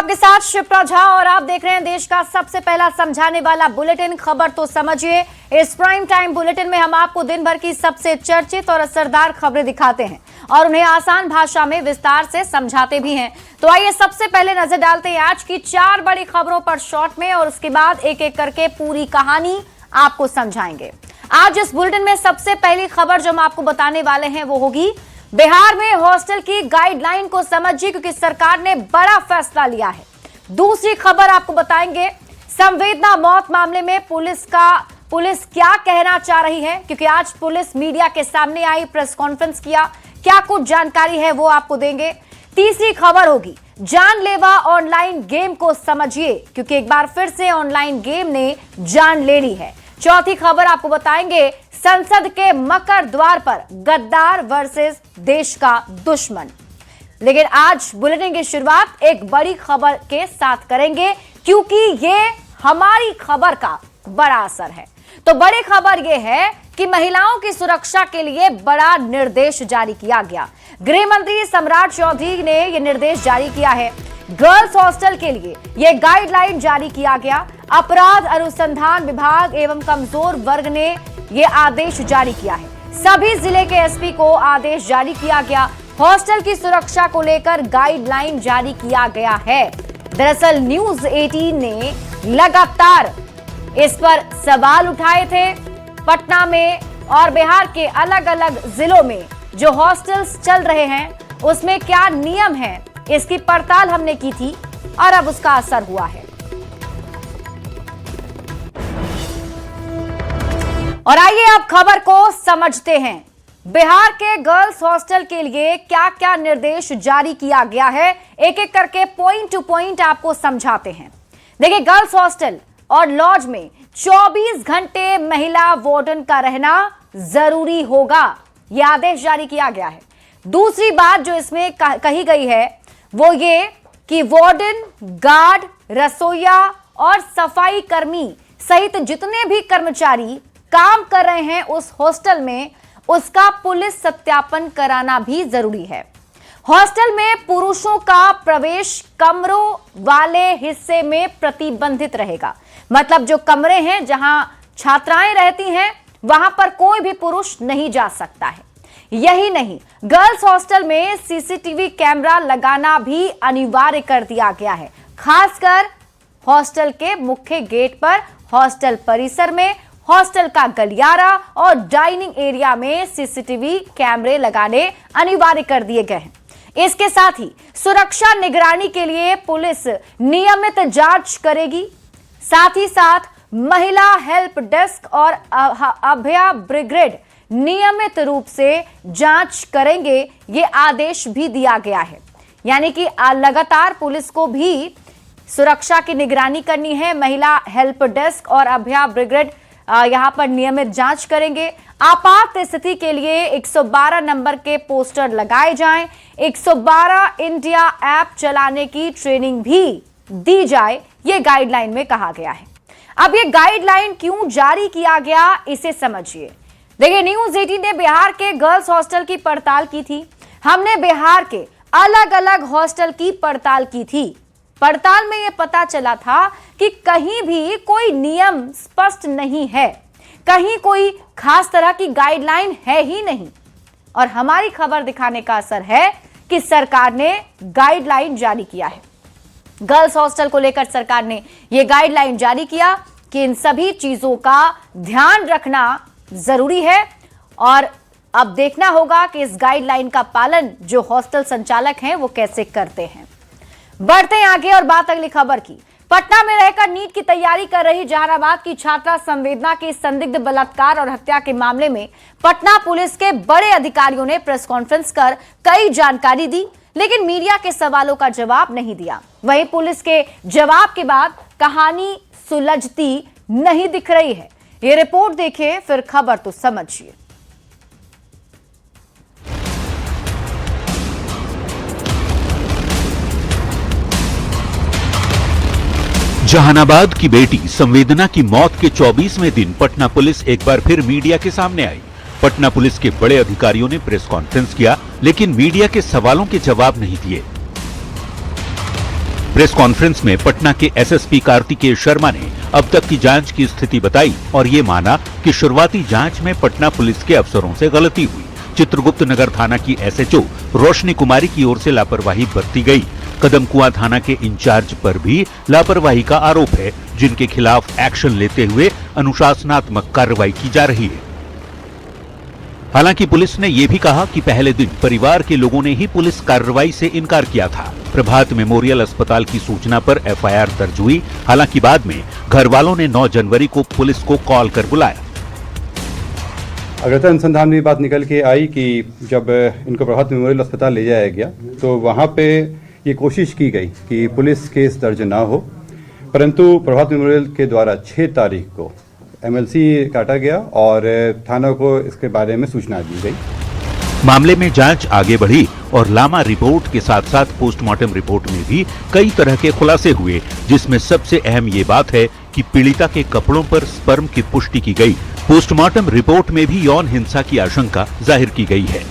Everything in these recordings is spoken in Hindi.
आपके साथ शिप्रा झा और आप देख रहे हैं देश का सबसे पहला समझाने वाला बुलेटिन। खबर तो समझिए। इस प्राइम टाइम बुलेटिन में हम आपको दिन भर की सबसे चर्चित और असरदार खबरें दिखाते हैं और उन्हें आसान भाषा में विस्तार से समझाते भी हैं। तो आइए सबसे पहले नजर डालते हैं आज की 4 बड़ी खबरों पर शॉर्ट में और उसके बाद एक एक करके पूरी कहानी आपको समझाएंगे। आज इस बुलेटिन में सबसे पहली खबर जो हम आपको बताने वाले हैं वो होगी बिहार में हॉस्टल की गाइडलाइन को समझिए क्योंकि सरकार ने बड़ा फैसला लिया है। दूसरी खबर आपको बताएंगे संवेदना मौत मामले में पुलिस क्या कहना चाह रही है, क्योंकि आज पुलिस मीडिया के सामने आई, प्रेस कॉन्फ्रेंस किया, क्या कुछ जानकारी है वो आपको देंगे। तीसरी खबर होगी जानलेवा ऑनलाइन गेम को समझिए क्योंकि एक बार फिर से ऑनलाइन गेम ने जान ले ली है। चौथी खबर आपको बताएंगे संसद के मकर द्वार पर गद्दार वर्सेस देश का दुश्मन। लेकिन आज बुलेटिन की शुरुआत एक बड़ी खबर के साथ करेंगे क्योंकि ये हमारी खबर का बड़ा असर है। तो बड़ी खबर ये है कि महिलाओं की सुरक्षा के लिए बड़ा निर्देश जारी किया गया। गृह मंत्री सम्राट चौधरी ने यह निर्देश जारी किया है। गर्ल्स हॉस्टल के लिए यह गाइडलाइन जारी किया गया। अपराध अनुसंधान विभाग एवं कमजोर वर्ग ने यह आदेश जारी किया है। सभी जिले के एसपी को आदेश जारी किया गया। हॉस्टल की सुरक्षा को लेकर गाइडलाइन जारी किया गया है। दरअसल न्यूज 18 ने लगातार इस पर सवाल उठाए थे। पटना में और बिहार के अलग अलग जिलों में जो हॉस्टल्स चल रहे हैं उसमें क्या नियम है, इसकी पड़ताल हमने की थी और अब उसका असर हुआ है। और आइए अब खबर को समझते हैं। बिहार के गर्ल्स हॉस्टल के लिए क्या क्या निर्देश जारी किया गया है, एक एक करके पॉइंट टू पॉइंट आपको समझाते हैं। देखिए, गर्ल्स हॉस्टल और लॉज में 24 घंटे महिला वार्डन का रहना जरूरी होगा, यह आदेश जारी किया गया है। दूसरी बात जो इसमें कही गई है वो ये कि वार्डन, गार्ड, रसोइया और सफाई कर्मी सहित जितने भी कर्मचारी काम कर रहे हैं उस हॉस्टल में उसका पुलिस सत्यापन कराना भी जरूरी है। हॉस्टल में पुरुषों का प्रवेश कमरों वाले हिस्से में प्रतिबंधित रहेगा। मतलब जो कमरे हैं जहां छात्राएं रहती हैं वहां पर कोई भी पुरुष नहीं जा सकता है। यही नहीं, गर्ल्स हॉस्टल में सीसीटीवी कैमरा लगाना भी अनिवार्य कर दिया गया है। खासकर हॉस्टल के मुख्य गेट पर, हॉस्टल परिसर में, हॉस्टल का गलियारा और डाइनिंग एरिया में सीसीटीवी कैमरे लगाने अनिवार्य कर दिए गए हैं। इसके साथ ही सुरक्षा निगरानी के लिए पुलिस नियमित जांच करेगी। साथ ही साथ महिला हेल्प डेस्क और अभया ब्रिगेड नियमित रूप से जांच करेंगे, ये आदेश भी दिया गया है। यानी कि लगातार पुलिस को भी सुरक्षा की निगरानी करनी है। महिला हेल्प डेस्क और अभया ब्रिगेड यहां पर नियमित जांच करेंगे। आपात स्थिति के लिए 112 नंबर के पोस्टर लगाए जाएं। 112 इंडिया ऐप चलाने की ट्रेनिंग भी दी जाए, ये गाइडलाइन में कहा गया है। अब ये गाइडलाइन क्यों जारी किया गया इसे समझिए। देखिए, न्यूज 18 ने बिहार के गर्ल्स हॉस्टल की पड़ताल की थी। हमने बिहार के अलग अलग हॉस्टल की पड़ताल की थी। पड़ताल में यह पता चला था कि कहीं भी कोई नियम स्पष्ट नहीं है, कहीं कोई खास तरह की गाइडलाइन है ही नहीं। और हमारी खबर दिखाने का असर है कि सरकार ने गाइडलाइन जारी किया है। गर्ल्स हॉस्टल को लेकर सरकार ने यह गाइडलाइन जारी किया कि इन सभी चीजों का ध्यान रखना जरूरी है और अब देखना होगा कि इस गाइडलाइन का पालन जो हॉस्टल संचालक हैं वो कैसे करते हैं। बढ़ते हैं आगे और बात अगली खबर की। पटना में रहकर नीट की तैयारी कर रही जहानाबाद की छात्रा संवेदना के संदिग्ध बलात्कार और हत्या के मामले में पटना पुलिस के बड़े अधिकारियों ने प्रेस कॉन्फ्रेंस कर कई जानकारी दी, लेकिन मीडिया के सवालों का जवाब नहीं दिया। वहीं पुलिस के जवाब के बाद कहानी सुलझती नहीं दिख रही है। ये रिपोर्ट देखिए, फिर खबर तो समझिए। जहानाबाद की बेटी संवेदना की मौत के 24वें दिन पटना पुलिस एक बार फिर मीडिया के सामने आई। पटना पुलिस के बड़े अधिकारियों ने प्रेस कॉन्फ्रेंस किया, लेकिन मीडिया के सवालों के जवाब नहीं दिए। प्रेस कॉन्फ्रेंस में पटना के एसएसपी कार्तिकेय शर्मा ने अब तक की जांच की स्थिति बताई और ये माना कि शुरुआती जांच में पटना पुलिस के अफसरों से गलती हुई। चित्रगुप्त नगर थाना की एसएचओ रोशनी कुमारी की ओर से लापरवाही बरती गई। कदमकुआं थाना के इंचार्ज पर भी लापरवाही का आरोप है, जिनके खिलाफ एक्शन लेते हुए अनुशासनात्मक कार्रवाई की जा रही है। हालांकि पुलिस ने यह भी कहा कि पहले दिन परिवार के लोगों ने ही पुलिस कार्रवाई से इनकार किया था। प्रभात मेमोरियल अस्पताल की सूचना पर एफआईआर दर्ज हुई। हालांकि बाद में घर वालों ने 9 जनवरी को पुलिस को कॉल कर बुलाया। अग्रता अनुसंधान में बात निकल के आई कि जब इनको प्रभात मेमोरियल अस्पताल ले जाया गया तो वहाँ पे ये कोशिश की गई कि पुलिस केस दर्ज ना हो, परंतु प्रभात मेमोरियल के द्वारा 6 तारीख को एमएलसी काटा गया और थाना को इसके बारे में सूचना दी गई। मामले में जांच आगे बढ़ी और लामा रिपोर्ट के साथ साथ पोस्टमार्टम रिपोर्ट में भी कई तरह के खुलासे हुए, जिसमें सबसे अहम ये बात है कि पीड़िता के कपड़ों पर स्पर्म की पुष्टि की गई। पोस्टमार्टम रिपोर्ट में भी यौन हिंसा की आशंका जाहिर की गई है।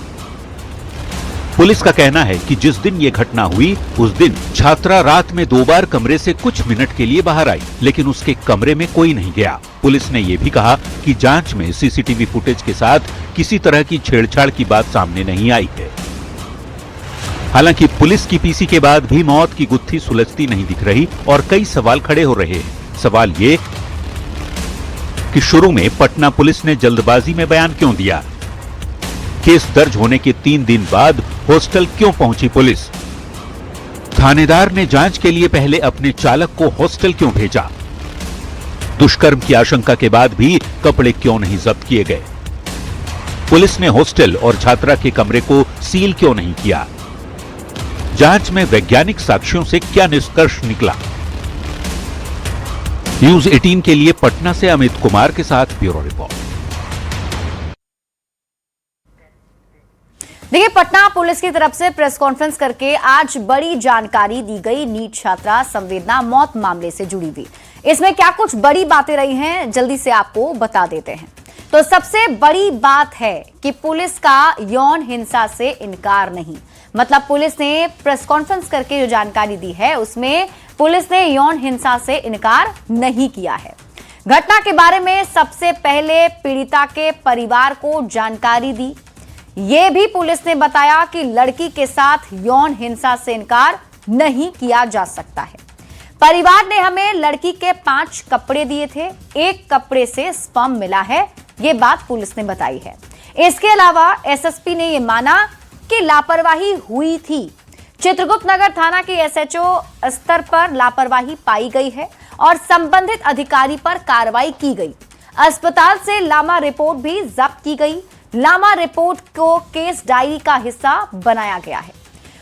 पुलिस का कहना है कि जिस दिन ये घटना हुई उस दिन छात्रा रात में 2 बार कमरे से कुछ मिनट के लिए बाहर आई, लेकिन उसके कमरे में कोई नहीं गया। पुलिस ने यह भी कहा कि जांच में सीसीटीवी फुटेज के साथ किसी तरह की छेड़छाड़ की बात सामने नहीं आई है। हालांकि पुलिस की पीसी के बाद भी मौत की गुत्थी सुलझती नहीं दिख रही और कई सवाल खड़े हो रहे हैं। सवाल ये कि शुरू में पटना पुलिस ने जल्दबाजी में बयान क्यों दिया? केस दर्ज होने के 3 दिन बाद हॉस्टल क्यों पहुंची पुलिस? थानेदार ने जांच के लिए पहले अपने चालक को हॉस्टल क्यों भेजा? दुष्कर्म की आशंका के बाद भी कपड़े क्यों नहीं जब्त किए गए? पुलिस ने हॉस्टल और छात्रा के कमरे को सील क्यों नहीं किया? जांच में वैज्ञानिक साक्ष्यों से क्या निष्कर्ष निकला? न्यूज 18 के लिए पटना से अमित कुमार के साथ ब्यूरो रिपोर्ट। देखिए, पटना पुलिस की तरफ से प्रेस कॉन्फ्रेंस करके आज बड़ी जानकारी दी गई नीट छात्रा संवेदना मौत मामले से जुड़ी हुई। इसमें क्या कुछ बड़ी बातें रही हैं, जल्दी से आपको बता देते हैं। तो सबसे बड़ी बात है कि पुलिस का यौन हिंसा से इनकार नहीं, मतलब पुलिस ने प्रेस कॉन्फ्रेंस करके जो जानकारी दी है उसमें पुलिस ने यौन हिंसा से इनकार नहीं किया है। घटना के बारे में सबसे पहले पीड़िता के परिवार को जानकारी दी। यह भी पुलिस ने बताया कि लड़की के साथ यौन हिंसा से इनकार नहीं किया जा सकता है। परिवार ने हमें लड़की के 5 कपड़े दिए थे, 1 कपड़े से स्पर्म मिला है, यह बात पुलिस ने बताई है। इसके अलावा एसएसपी ने यह माना कि लापरवाही हुई थी। चित्रगुप्त नगर थाना की एसएचओ स्तर पर लापरवाही पाई गई है और संबंधित अधिकारी पर कार्रवाई की गई। अस्पताल से लामा रिपोर्ट भी जब्त की गई। लामा रिपोर्ट को केस डायरी का हिस्सा बनाया गया है।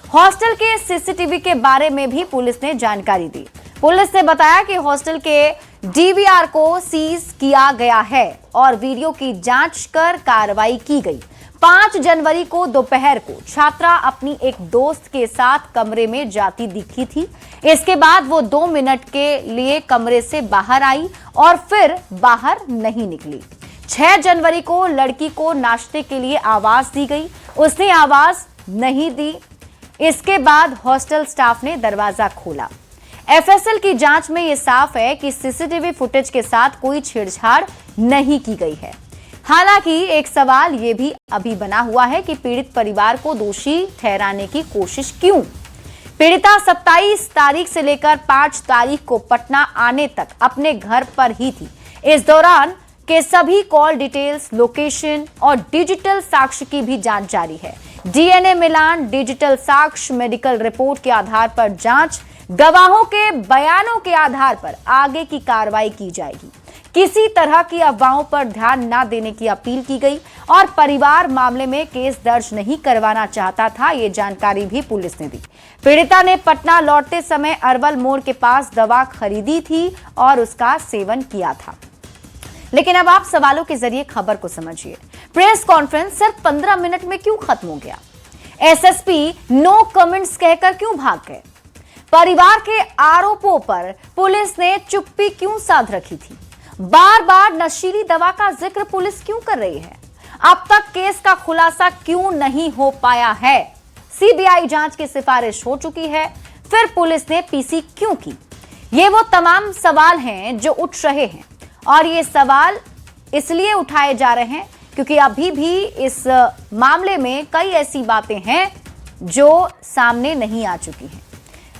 हॉस्टल के सीसीटीवी के बारे में भी पुलिस ने जानकारी दी। पुलिस ने बताया कि हॉस्टल के डीवीआर को सीज किया गया है और वीडियो की जांच कर कार्रवाई की गई। 5 जनवरी को दोपहर को छात्रा अपनी एक दोस्त के साथ कमरे में जाती दिखी थी। इसके बाद वो 2 मिनट के लिए कमरे से बाहर आई और फिर बाहर नहीं निकली। 6 जनवरी को लड़की को नाश्ते के लिए आवाज दी गई, उसने आवाज नहीं दी। इसके बाद हॉस्टल स्टाफ ने दरवाजा खोला। एफएसएल की जांच में यह साफ है कि सीसीटीवी फुटेज के साथ कोई छेड़छाड़ नहीं की गई है। हालांकि एक सवाल यह भी अभी बना हुआ है कि पीड़ित परिवार को दोषी ठहराने की कोशिश क्यों? पीड़िता 27 तारीख से लेकर 5 तारीख को पटना आने तक अपने घर पर ही थी। इस दौरान के सभी कॉल डिटेल्स, लोकेशन और डिजिटल साक्ष्य की भी जांच जारी है। डीएनए मिलान, डिजिटल साक्ष्य, मेडिकल रिपोर्ट के आधार पर जांच, गवाहों के बयानों के आधार पर आगे की कार्रवाई की जाएगी। किसी तरह की अफवाहों पर ध्यान न देने की अपील की गई और परिवार मामले में केस दर्ज नहीं करवाना चाहता था, ये जानकारी भी पुलिस ने दी। पीड़िता ने पटना लौटते समय अरवल मोड़ के पास दवा खरीदी थी और उसका सेवन किया था। लेकिन अब आप सवालों के जरिए खबर को समझिए। प्रेस कॉन्फ्रेंस सिर्फ 15 मिनट में क्यों खत्म हो गया? एसएसपी नो कमेंट्स कहकर क्यों भाग गए? परिवार के आरोपों पर पुलिस ने चुप्पी क्यों साध रखी थी? बार बार नशीली दवा का जिक्र पुलिस क्यों कर रही है? अब तक केस का खुलासा क्यों नहीं हो पाया है? सीबीआई जांच की सिफारिश हो चुकी है, फिर पुलिस ने पीसी क्यों की? ये वो तमाम सवाल हैं जो उठ रहे हैं और ये सवाल इसलिए उठाए जा रहे हैं क्योंकि अभी भी इस मामले में कई ऐसी बातें हैं जो सामने नहीं आ चुकी हैं।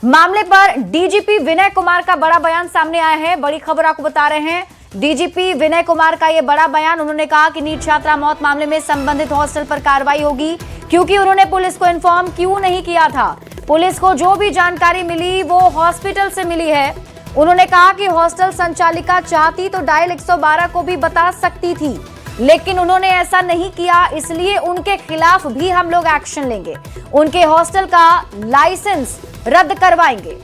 मामले पर डीजीपी विनय कुमार का बड़ा बयान सामने आया है। बड़ी खबर आपको बता रहे हैं, डीजीपी विनय कुमार का यह बड़ा बयान। उन्होंने कहा कि नीट छात्रा मौत मामले में संबंधित हॉस्टल पर कार्रवाई होगी, क्योंकि उन्होंने पुलिस को इन्फॉर्म क्यों नहीं किया था। पुलिस को जो भी जानकारी मिली वो हॉस्पिटल से मिली है। उन्होंने कहा कि हॉस्टल संचालिका चाहती तो डायल 112 को भी बता सकती थी, लेकिन उन्होंने ऐसा नहीं किया, इसलिए उनके खिलाफ भी हम लोग एक्शन लेंगे। उनके हॉस्टल का लाइसेंस रद्द करवाएंगे।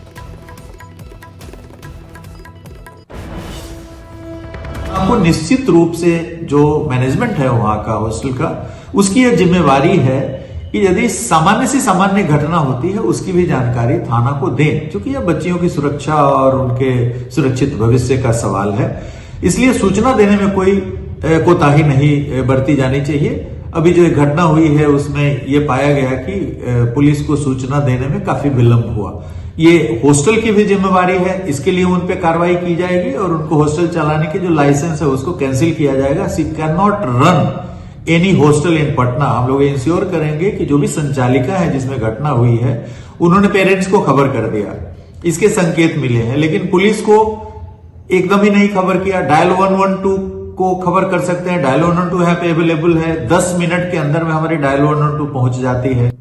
आपको निश्चित रूप से जो मैनेजमेंट है वहां का हॉस्टल का, उसकी यह जिम्मेवारी है कि यदि सामान्य से सामान्य घटना होती है उसकी भी जानकारी थाना को दें, क्योंकि यह बच्चियों की सुरक्षा और उनके सुरक्षित भविष्य का सवाल है। इसलिए सूचना देने में कोई कोताही नहीं बरती जानी चाहिए। अभी जो घटना हुई है उसमें यह पाया गया कि पुलिस को सूचना देने में काफी विलंब हुआ। ये हॉस्टल की भी जिम्मेवारी है, इसके लिए उन पे कार्रवाई की जाएगी और उनको हॉस्टल चलाने के जो लाइसेंस है उसको कैंसिल किया जाएगा। She can not run any hostel in Patna. हम लोग इंश्योर करेंगे कि जो भी संचालिका है जिसमें घटना हुई है उन्होंने पेरेंट्स को खबर कर दिया, इसके संकेत मिले हैं, लेकिन पुलिस को एकदम ही नहीं खबर किया। डायल 112 को खबर कर सकते हैं, डायल 112 यहाँ पे अवेलेबल है, 10 मिनट के अंदर में हमारी डायल 112 पहुंच जाती है।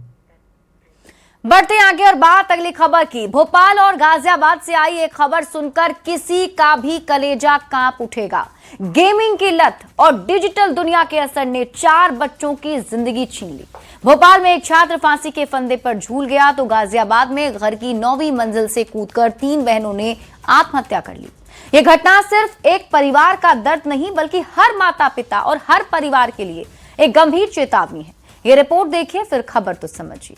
बढ़ते आगे और बात अगली खबर की। भोपाल और गाजियाबाद से आई एक खबर सुनकर किसी का भी कलेजा कांप उठेगा। गेमिंग की लत और डिजिटल दुनिया के असर ने 4 बच्चों की जिंदगी छीन ली। भोपाल में एक छात्र फांसी के फंदे पर झूल गया तो गाजियाबाद में घर की 9वीं मंजिल से कूदकर 3 बहनों ने आत्महत्या कर ली। यह घटना सिर्फ एक परिवार का दर्द नहीं बल्कि हर माता पिता और हर परिवार के लिए एक गंभीर चेतावनी है। यह रिपोर्ट देखिए, फिर खबर तो समझिए।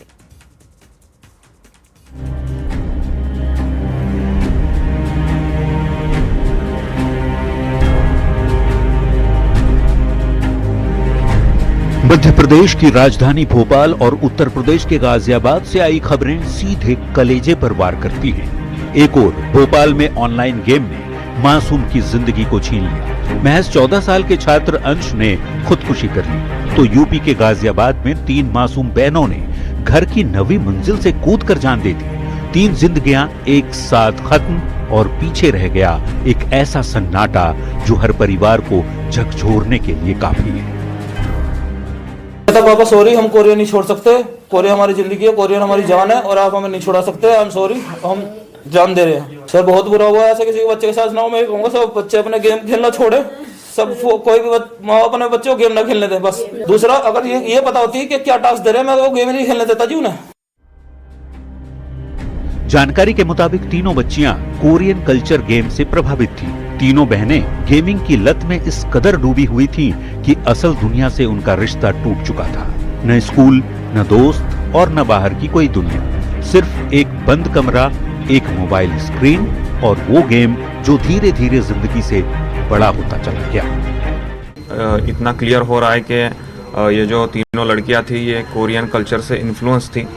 मध्य प्रदेश की राजधानी भोपाल और उत्तर प्रदेश के गाजियाबाद से आई खबरें सीधे कलेजे पर वार करती हैं। एक ओर भोपाल में ऑनलाइन गेम ने मासूम की जिंदगी को छीन लिया। महज 14 साल के छात्र अंश ने खुदकुशी कर ली, तो यूपी के गाजियाबाद में 3 मासूम बहनों ने घर की 9वीं मंजिल से कूदकर जान दे दी। 3 जिंदगियां एक साथ खत्म और पीछे रह गया एक ऐसा सन्नाटा जो हर परिवार को झकझोरने के लिए काफी है। पापा सॉरी, हम कोरिया नहीं छोड़ सकते। कोरिया हमारी जिंदगी है, कोरिया हमारी जान है और आप हमें नहीं छोड़ा सकते। आई एम सॉरी, हम जान दे रहे हैं। सर बहुत बुरा हुआ है, ऐसे किसी के बच्चे के साथ ना हो। मैं कहूँगा सब बच्चे अपने गेम खेलना छोड़े, सब कोई भी माँ बाप अपने बच्चों को गेम ना खेलने दे बस। दूसरा, अगर ये पता होती है कि क्या टास्क दे रहे हैं, मैं वो गेम नहीं खेलने देता जी उन्हें। जानकारी के मुताबिक तीनों बच्चियां कोरियन कल्चर गेम से प्रभावित थीं। तीनों बहनें गेमिंग की लत में इस कदर डूबी हुई थीं कि असल दुनिया से उनका रिश्ता टूट चुका था। न स्कूल, न दोस्त और न बाहर की कोई दुनिया, सिर्फ एक बंद कमरा, एक मोबाइल स्क्रीन और वो गेम जो धीरे धीरे जिंदगी से बड़ा होता चला गया। इतना क्लियर हो रहा है कि ये जो तीनों लड़कियां थी ये कोरियन कल्चर से इन्फ्लुएंस थी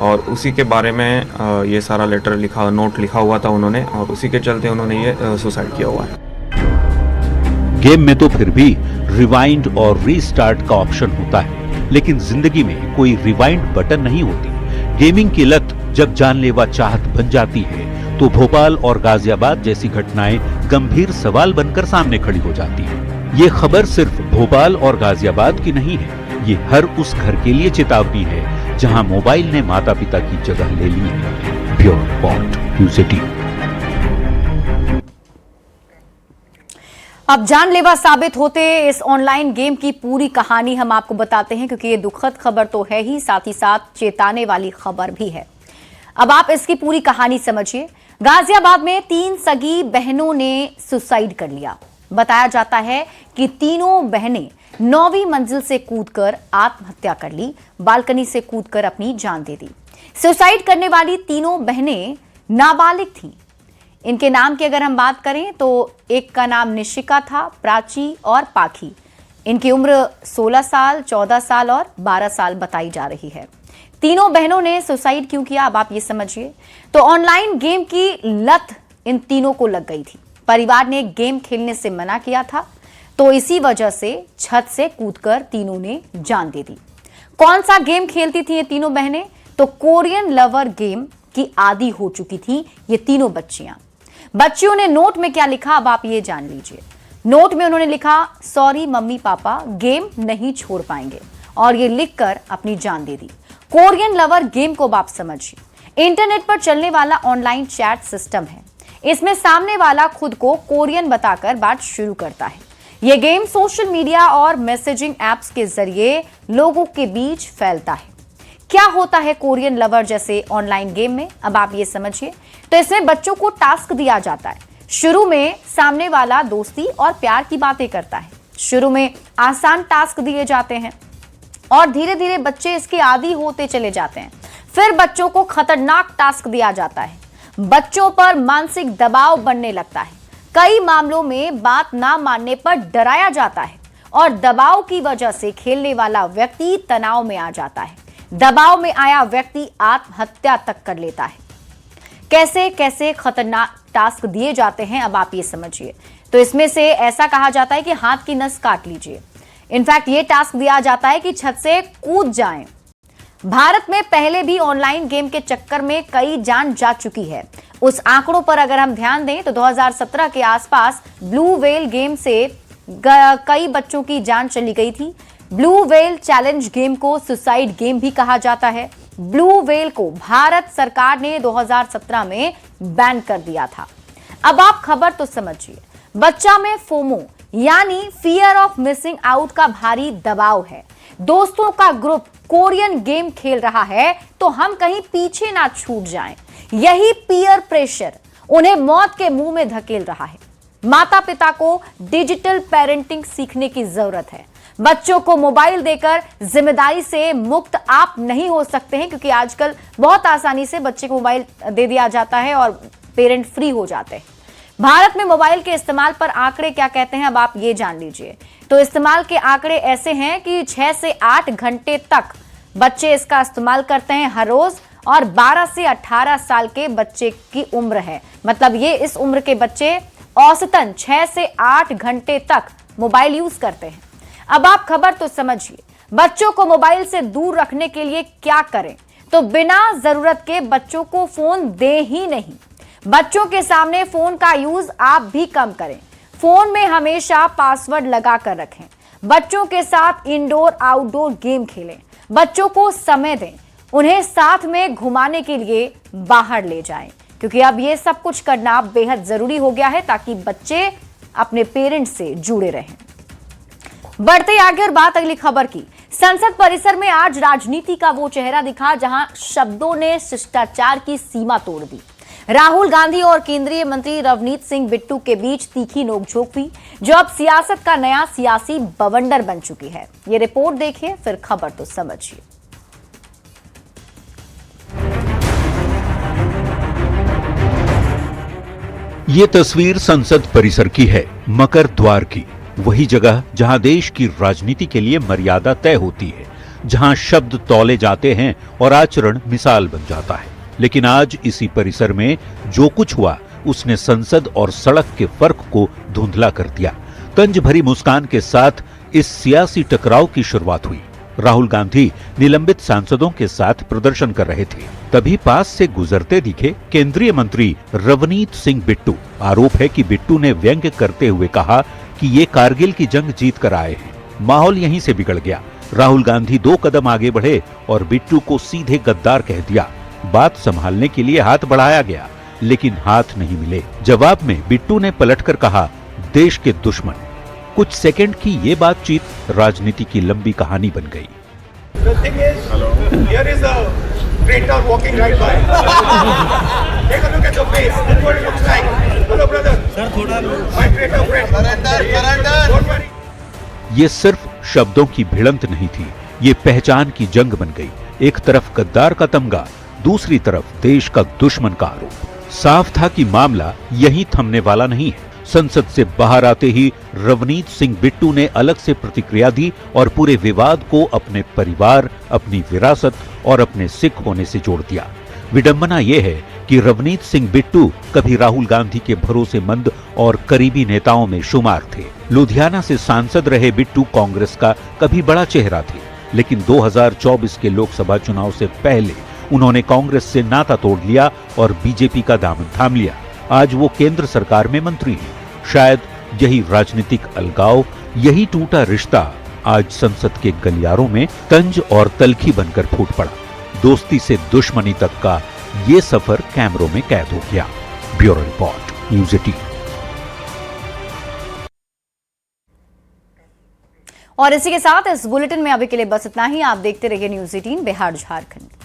और उसी के बारे में ये सारा लेटर लिखा, नोट लिखा हुआ था उन्होंने और उसी के चलते उन्होंने ये सुसाइड किया हुआ है। गेम में तो फिर भी रिवाइंड और रीस्टार्ट का ऑप्शन होता है, लेकिन जिंदगी में कोई रिवाइंड बटन नहीं होती। गेमिंग की लत जब जानलेवा चाहत बन जाती है तो भोपाल और गाजियाबाद जैसी घटनाएं गंभीर सवाल बनकर सामने खड़ी हो जाती है। ये खबर सिर्फ भोपाल और गाजियाबाद की नहीं है, ये हर उस घर के लिए चेतावनी है जहां मोबाइल ने माता पिता की जगह ले ली है। Bureau report, news 18। अब जानलेवा साबित होते इस ऑनलाइन गेम की पूरी कहानी हम आपको बताते हैं, क्योंकि ये दुखद खबर तो है ही, साथ ही साथ चेताने वाली खबर भी है। अब आप इसकी पूरी कहानी समझिए। गाजियाबाद में 3 सगी बहनों ने सुसाइड कर लिया। बताया जाता है कि तीनों बहनें 9वीं मंजिल से कूदकर आत्महत्या कर ली, बालकनी से कूदकर अपनी जान दे दी। सुसाइड करने वाली तीनों बहनें नाबालिग थीं। इनके नाम की अगर हम बात करें तो एक का नाम निशिका था, प्राची और पाखी। इनकी उम्र 16 साल, 14 साल और 12 साल बताई जा रही है। तीनों बहनों ने सुसाइड क्यों किया, अब आप ये समझिए। तो ऑनलाइन गेम की लत इन तीनों को लग गई थी। परिवार ने गेम खेलने से मना किया था, तो इसी वजह से छत से कूदकर तीनों ने जान दे दी। कौन सा गेम खेलती थी ये तीनों बहनें? तो कोरियन लवर गेम की आदी हो चुकी थी ये तीनों बच्चियों ने नोट में क्या लिखा, अब आप ये जान लीजिए। नोट में उन्होंने लिखा, सॉरी मम्मी पापा, गेम नहीं छोड़ पाएंगे, और ये लिखकर अपनी जान दे दी। कोरियन लवर गेम को आप समझिए। इंटरनेट पर चलने वाला ऑनलाइन चैट सिस्टम है। इसमें सामने वाला खुद को कोरियन बताकर बात शुरू करता है। यह गेम सोशल मीडिया और मैसेजिंग एप्स के जरिए लोगों के बीच फैलता है। क्या होता है कोरियन लवर जैसे ऑनलाइन गेम में, अब आप ये समझिए। तो इसमें बच्चों को टास्क दिया जाता है। शुरू में सामने वाला दोस्ती और प्यार की बातें करता है। शुरू में आसान टास्क दिए जाते हैं और धीरे धीरे बच्चे इसके आदी होते चले जाते हैं। फिर बच्चों को खतरनाक टास्क दिया जाता है। बच्चों पर मानसिक दबाव बनने लगता है। कई मामलों में बात ना मानने पर डराया जाता है और दबाव की वजह से खेलने वाला व्यक्ति तनाव में आ जाता है। दबाव में आया व्यक्ति आत्महत्या तक कर लेता है। कैसे कैसे खतरनाक टास्क दिए जाते हैं, अब आप ये समझिए। तो इसमें से ऐसा कहा जाता है कि हाथ की नस काट लीजिए। इनफैक्ट ये टास्क दिया जाता है कि छत से कूद जाएं। भारत में पहले भी ऑनलाइन गेम के चक्कर में कई जान जा चुकी है। उस आंकड़ों पर अगर हम ध्यान दें तो 2017 के आसपास ब्लू व्हेल गेम से कई बच्चों की जान चली गई थी। ब्लू व्हेल चैलेंज गेम को सुसाइड गेम भी कहा जाता है। ब्लू व्हेल को भारत सरकार ने 2017 में बैन कर दिया था। अब आप खबर तो समझिए। बच्चा में फोमो यानी फियर ऑफ मिसिंग आउट का भारी दबाव है। दोस्तों का ग्रुप कोरियन गेम खेल रहा है तो हम कहीं पीछे ना छूट जाएं। यही पीयर प्रेशर उन्हें मौत के मुंह में धकेल रहा है। माता पिता को डिजिटल पेरेंटिंग सीखने की जरूरत है। बच्चों को मोबाइल देकर जिम्मेदारी से मुक्त आप नहीं हो सकते हैं, क्योंकि आजकल बहुत आसानी से बच्चे को मोबाइल दे दिया जाता है और पेरेंट फ्री हो जाते हैं। भारत में मोबाइल के इस्तेमाल पर आंकड़े क्या कहते हैं, अब आप ये जान लीजिए। तो इस्तेमाल के आंकड़े ऐसे हैं कि 6 से 8 घंटे तक बच्चे इसका इस्तेमाल करते हैं हर रोज, और 12 से 18 साल के बच्चे की उम्र है। मतलब ये इस उम्र के बच्चे औसतन 6 से 8 घंटे तक मोबाइल यूज करते हैं। अब आप खबर तो समझिए। बच्चों को मोबाइल से दूर रखने के लिए क्या करें? तो बिना जरूरत के बच्चों को फोन दे ही नहीं। बच्चों के सामने फोन का यूज आप भी कम करें। फोन में हमेशा पासवर्ड लगा कर रखें। बच्चों के साथ इंडोर आउटडोर गेम खेलें। बच्चों को समय दें। उन्हें साथ में घुमाने के लिए बाहर ले जाएं, क्योंकि अब ये सब कुछ करना बेहद जरूरी हो गया है ताकि बच्चे अपने पेरेंट्स से जुड़े रहें। बढ़ते आगे और बात अगली खबर की। संसद परिसर में आज राजनीति का वो चेहरा दिखा जहां शब्दों ने शिष्टाचार की सीमा तोड़ दी। राहुल गांधी और केंद्रीय मंत्री रवनीत सिंह बिट्टू के बीच तीखी नोकझोंक हुई, जो अब सियासत का नया सियासी बवंडर बन चुकी है। ये रिपोर्ट देखिए, फिर खबर तो समझिए। ये तस्वीर संसद परिसर की है, मकर द्वार की। वही जगह जहां देश की राजनीति के लिए मर्यादा तय होती है, जहां शब्द तौले जाते हैं और आचरण मिसाल बन जाता है। लेकिन आज इसी परिसर में जो कुछ हुआ उसने संसद और सड़क के फर्क को धुंधला कर दिया। तंज भरी मुस्कान के साथ इस सियासी टकराव की शुरुआत हुई। राहुल गांधी निलंबित सांसदों के साथ प्रदर्शन कर रहे थे, तभी पास से गुजरते दिखे केंद्रीय मंत्री रवनीत सिंह बिट्टू। आरोप है कि बिट्टू ने व्यंग्य करते हुए कहा कि ये कारगिल की जंग जीत कर आए हैं। माहौल यहीं से बिगड़ गया। राहुल गांधी 2 कदम आगे बढ़े और बिट्टू को सीधे गद्दार कह दिया। बात संभालने के लिए हाथ बढ़ाया गया, लेकिन हाथ नहीं मिले। जवाब में बिट्टू ने पलटकर कहा, देश के दुश्मन। कुछ सेकंड की ये बातचीत राजनीति की लंबी कहानी बन गई। ये सिर्फ शब्दों की भिड़ंत नहीं थी, ये पहचान की जंग बन गई। एक तरफ गद्दार का तमगा, दूसरी तरफ देश का दुश्मन का आरोप। साफ था कि मामला यहीं थमने वाला नहीं है। संसद से बाहर आते ही रवनीत सिंह बिट्टू ने अलग से प्रतिक्रिया दी और पूरे विवाद को अपने परिवार, अपनी विरासत और अपने सिख होने से जोड़ दिया। विडंबना यह है कि रवनीत सिंह बिट्टू कभी राहुल गांधी के भरोसेमंद और करीबी नेताओं में शुमार थे। लुधियाना से सांसद रहे बिट्टू कांग्रेस का कभी बड़ा चेहरा थे, लेकिन 2024 के लोकसभा चुनाव से पहले उन्होंने कांग्रेस से नाता तोड़ लिया और बीजेपी का दामन थाम लिया। आज वो केंद्र सरकार में मंत्री हैं। शायद यही राजनीतिक अलगाव, यही टूटा रिश्ता आज संसद के गलियारों में तंज और तलखी बनकर फूट पड़ा। दोस्ती से दुश्मनी तक का ये सफर कैमरों में कैद हो गया। Bureau report, news 18। और इसी के साथ इस बुलेटिन में अभी के लिए बस इतना ही। आप देखते रहिए न्यूज़ 18 बिहार झारखंड।